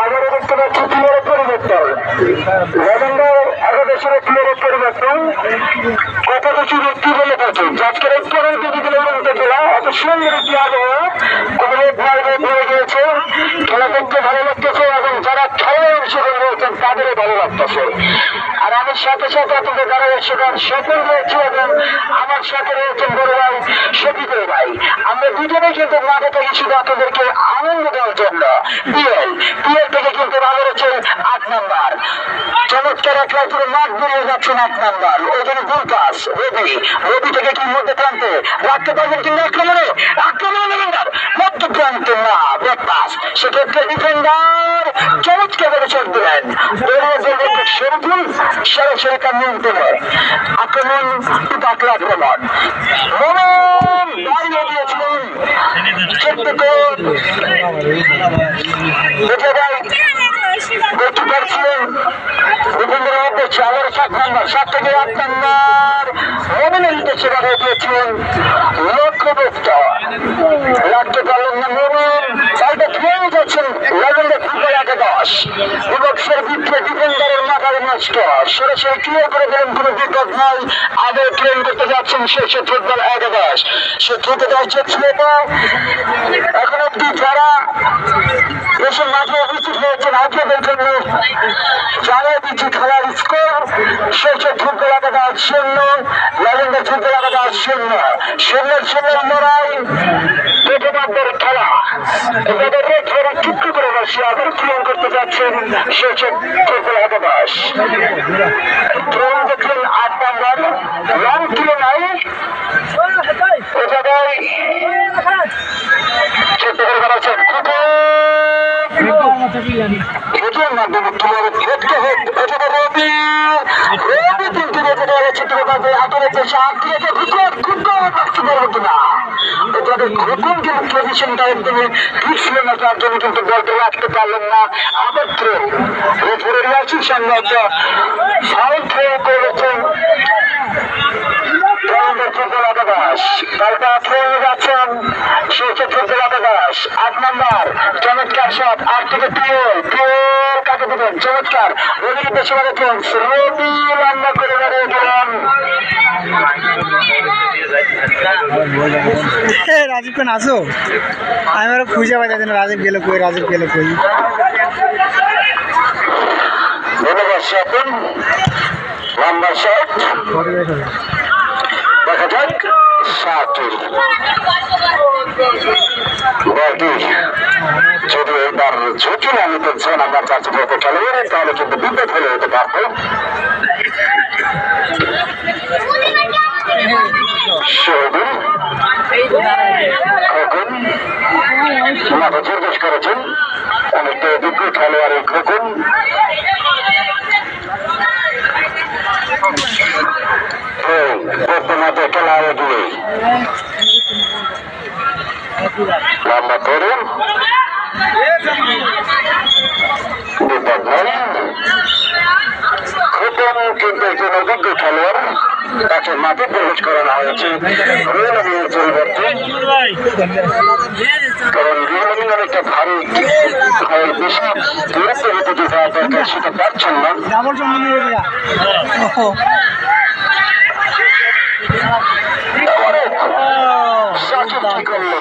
আবারও দেখতে পাচ্ছি প্লেয়ারের পরিবর্তন। লেজেন্ডার একাদশের প্লেয়ারের পরিবর্তন কত কিছু ব্যক্তি বলে থাকে। আজকের একটু খেলা এত সুন্দর একটি আবহাওয়া হয়ে গিয়েছে। খেলা দেখতে ভালো লাগতেছে এবং যারা খেলায় অংশগ্রহণ রয়েছেন তাদেরও ভালো লাগতেছে। আর আমি সাথে সাথে আপনাদের যারা সেখান সফল রয়েছে এবং আমার সাথে রয়েছেন বড় ভাই শফিকুল ভাই। আমরা দুজনেই কিন্তু মাঠে থেকে শুধু আপনাদেরকে আনন্দ দেওয়ার জন্য পিএল থেকে কিন্তু ভালো রয়েছে 8 নম্বর চমৎকার এক পুরো মাঠ বেরিয়ে যাচ্ছেন 8 নম্বর। ওইখানে দুলকাস রবি থেকে কি মধ্যে প্রান্তে রাখতে পারবেন কিন্তু আক্রমণে মধ্য প্রান্তে না ব্যাকপাস। সেক্ষেত্রে ডিফেন্ডার চমৎকার ভাবে চোট দিলেন শরীফুল সরাসরি তার নিয়ন্ত্রণে আক্রমণ পাকলা আক্রমণ দাঁড়িয়ে দিয়েছিলেন দেখতে পাচ্ছিলেন ডিফেন্ডারের মধ্যে 7 নম্বর 7 থেকে 8 নম্বর মোমিনের উদ্দেশ্যে বাধা দিয়েছিলেন লক্ষ্যভুক্ত লাগতে পারলেন না মোমিন। সাইডে ফিরে যাচ্ছেন লেজেন্ডার ফুটবল একাদশ বিপক্ষের বিপক্ষে ডিফেন্ডারের মাথার নষ্ট সরাসরি ক্লিয়ার করে দিলেন। কোনো বিপদ নাই। আগে ট্রেন করতে যাচ্ছেন শেষ ফুটবল একাদশ। সে থেকে যাচ্ছে এখন অব্দি যারা দেশের মাঠে উপস্থিত হয়েছেন আপনাদের জন্য জানিয়ে দিচ্ছি খেলার স্কোর শেষ ফুটবল একাদশ 0 লেজেন্ডার ফুটবল একাদশ 0 লড়াই পেটেবাদের খেলা। এদের রেখে চুক্তি করে বসে আবার ক্লিয়ার করতে যাচ্ছেন শেষ ফুটবল একাদশ। ট্রেন দেখলেন 8 নম্বর লং তুলনায় ও জায়গায় ছোট্ট করে বানাচ্ছেন এটির মাধ্যমে ক্লিয়ারে ফেটকে রবি কিন্তু ছোট্ট করে হাতের পেশে আঁকিয়েছে খুব রাখতে পারবো কিনা। এটাদের খুকুন কিন্তু পজিশনটা একদমই ঠিক ছিল না, তার জন্য কিন্তু বলতে রাখতে পারলেন না। আবার থ্রো রেফারি রিয়াসির সামনে একটা ফাউল থ্রো করেছেন ফুটবল একাদশ। কালটা থ্রো যাচ্ছেন শেষ ফুটবল একাদশ 8 নম্বর চমৎকার শট 8 থেকে পিওল কাকে দেবেন চমৎকার রবির দেশে বাড়াচ্ছেন রবি লম্বা করে দাঁড়িয়ে গেলেন। রাজীব কেন আসো আমি আরো খুঁজে পাই রাজীব গেল কই ধন্যবাদ স্বপন। লম্বা শট দেখা যাক যদি এবার ঝুঁকি না নিতেছেন আমার কাছে যত খেলোয়াড় তাহলে কিন্তু বিপদ হলে হতে পারতো। মাথা জিজ্ঞেস করেছেন অনেকটা অভিজ্ঞ খেলোয়াড়ের খোকন। বর্তমানে খেলা এগিয়ে লম্বা তরুণ খোকন কিন্তু একজন অভিজ্ঞ খেলোয়াড়। তাকে মাঠে প্রবেশ করানো হয়েছে রিয়েলমিনের পরিবর্তে, কারণ রিয়েলমিন অনেকটা ভারী বেশি দূরত্ব হতে যে যাওয়া দরকার সেটা পারছেন না। সাকিব কি করলো